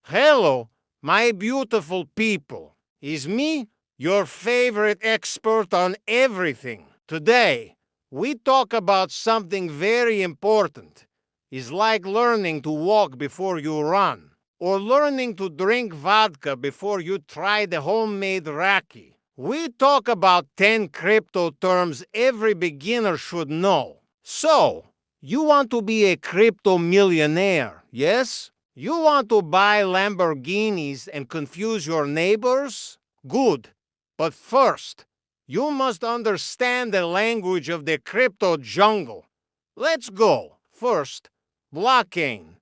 Hello, my beautiful people. Is me, your favorite expert on everything. Today, we talk about something very important. It's like learning to walk before you run, or learning to drink vodka before you try the homemade raki. We talk about 10 crypto terms every beginner should know. So, you want to be a crypto millionaire, yes? You want to buy Lamborghinis and confuse your neighbors? Good. But first, you must understand the language of the crypto jungle. Let's go. First, blockchain.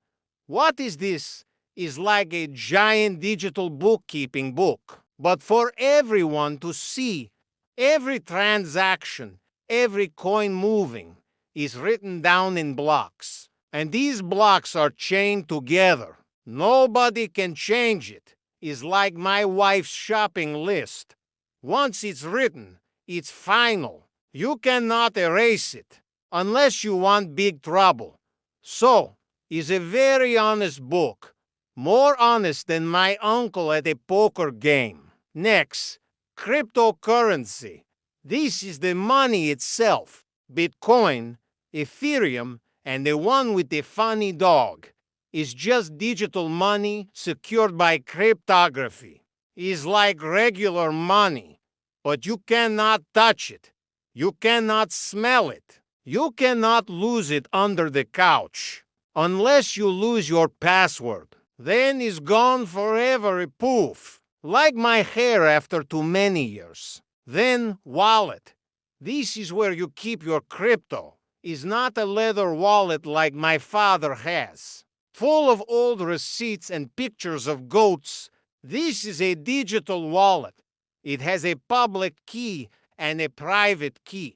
What is this? Is like a giant digital bookkeeping book, but for everyone to see. Every transaction, every coin moving is written down in blocks. And these blocks are chained together. Nobody can change it. It's like my wife's shopping list. Once it's written, it's final. You cannot erase it unless you want big trouble. So, it's a very honest book. More honest than my uncle at a poker game. Next, cryptocurrency. This is the money itself. Bitcoin, Ethereum, and the one with the funny dog is just digital money secured by cryptography. It's like regular money, but you cannot touch it. You cannot smell it. You cannot lose it under the couch. Unless you lose your password. Then it's gone forever, poof. Like my hair after too many years. Then wallet. This is where you keep your crypto. Is not a leather wallet like my father has. Full of old receipts and pictures of goats. This is a digital wallet. It has a public key and a private key.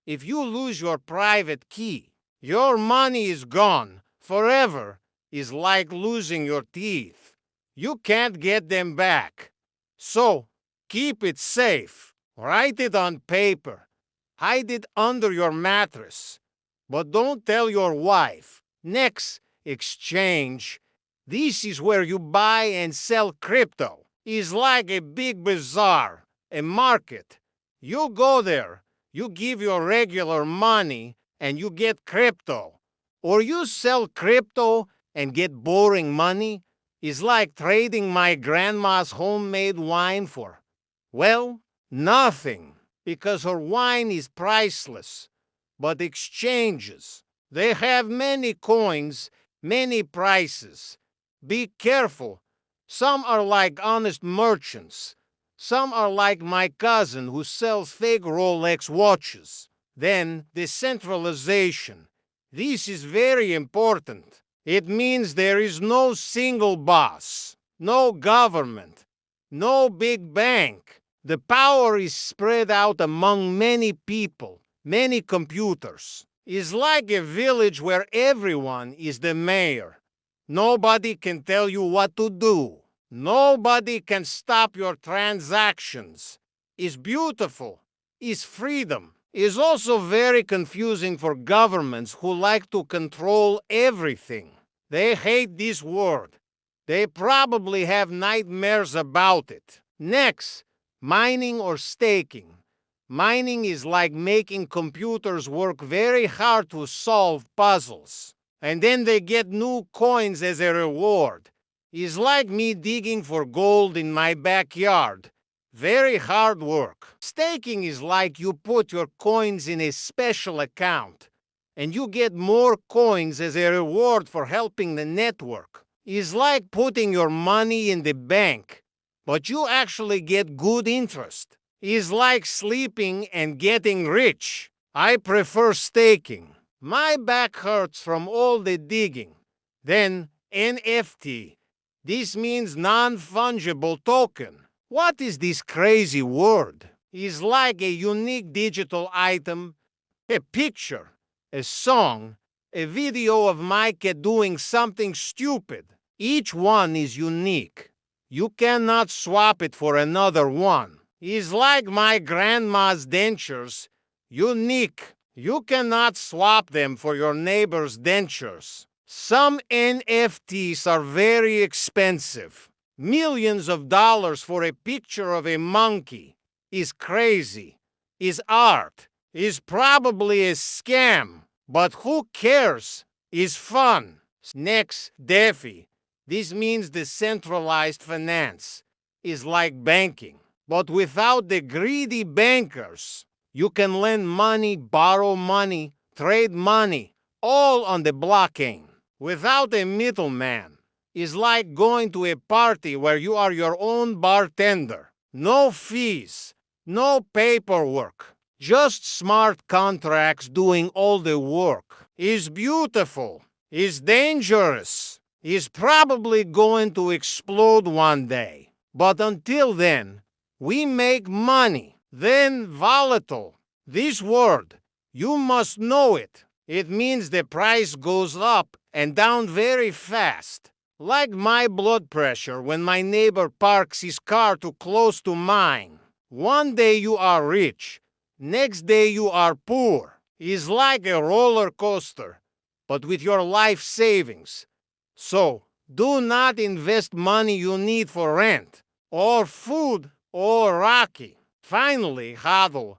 If you lose your private key, your money is gone forever. Is like losing your teeth. You can't get them back. So, keep it safe. Write it on paper. Hide it under your mattress. But don't tell your wife. Next, exchange. This is where you buy and sell crypto. It's like a big bazaar, a market. You go there, you give your regular money, and you get crypto. Or you sell crypto and get boring money. Is like trading my grandma's homemade wine for, well, nothing, because her wine is priceless. But exchanges, they have many coins, many prices. Be careful. Some are like honest merchants. Some are like my cousin who sells fake Rolex watches. Then, decentralization. This is very important. It means there is no single boss, no government, no big bank. The power is spread out among many people, many computers. It's like a village where everyone is the mayor. Nobody can tell you what to do. Nobody can stop your transactions. It's beautiful. It's freedom. It's also very confusing for governments who like to control everything. They hate this word. They probably have nightmares about it. Next, mining or staking. Mining is like making computers work very hard to solve puzzles. And then they get new coins as a reward. It's like me digging for gold in my backyard. Very hard work. Staking is like you put your coins in a special account, and you get more coins as a reward for helping the network. It's like putting your money in the bank, but you actually get good interest. It's like sleeping and getting rich. I prefer staking. My back hurts from all the digging. Then NFT. This means non-fungible token. What is this crazy word? It's like a unique digital item, a picture, a song, a video of my cat doing something stupid. Each one is unique. You cannot swap it for another one. It's like my grandma's dentures. Unique. You cannot swap them for your neighbor's dentures. Some NFTs are very expensive. Millions of dollars for a picture of a monkey is crazy, is art, is probably a scam. But who cares? Is fun. Next, DeFi. This means decentralized finance is like banking, but without the greedy bankers. You can lend money, borrow money, trade money, all on the blockchain, without a middleman. Is like going to a party where you are your own bartender. No fees, no paperwork, just smart contracts doing all the work. Is beautiful, is dangerous, is probably going to explode one day. But until then, we make money. Then volatile. This word, you must know it. It means the price goes up and down very fast. Like my blood pressure when my neighbor parks his car too close to mine. One day you are rich, next day you are poor. It's like a roller coaster, but with your life savings. So, do not invest money you need for rent, or food, or Rocky. Finally, hodl.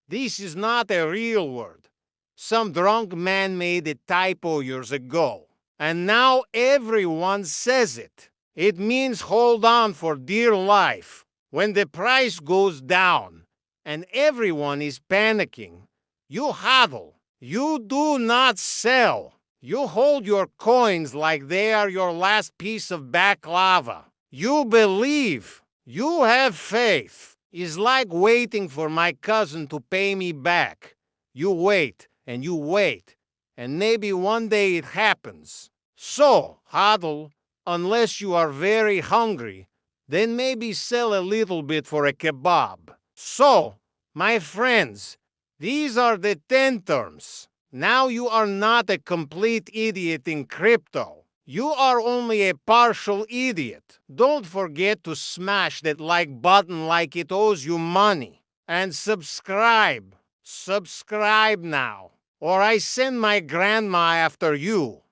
This is not a real word. Some drunk man made a typo years ago. And now everyone says it. It means hold on for dear life. When the price goes down and everyone is panicking, you hodl. You do not sell. You hold your coins like they are your last piece of baklava. You believe. You have faith. It's like waiting for my cousin to pay me back. You wait and you wait. And maybe one day it happens. So, hodl, unless you are very hungry, then maybe sell a little bit for a kebab. So, my friends, these are the 10 terms. Now you are not a complete idiot in crypto. You are only a partial idiot. Don't forget to smash that like button like it owes you money. And subscribe. Subscribe now. Or I send my grandma after you.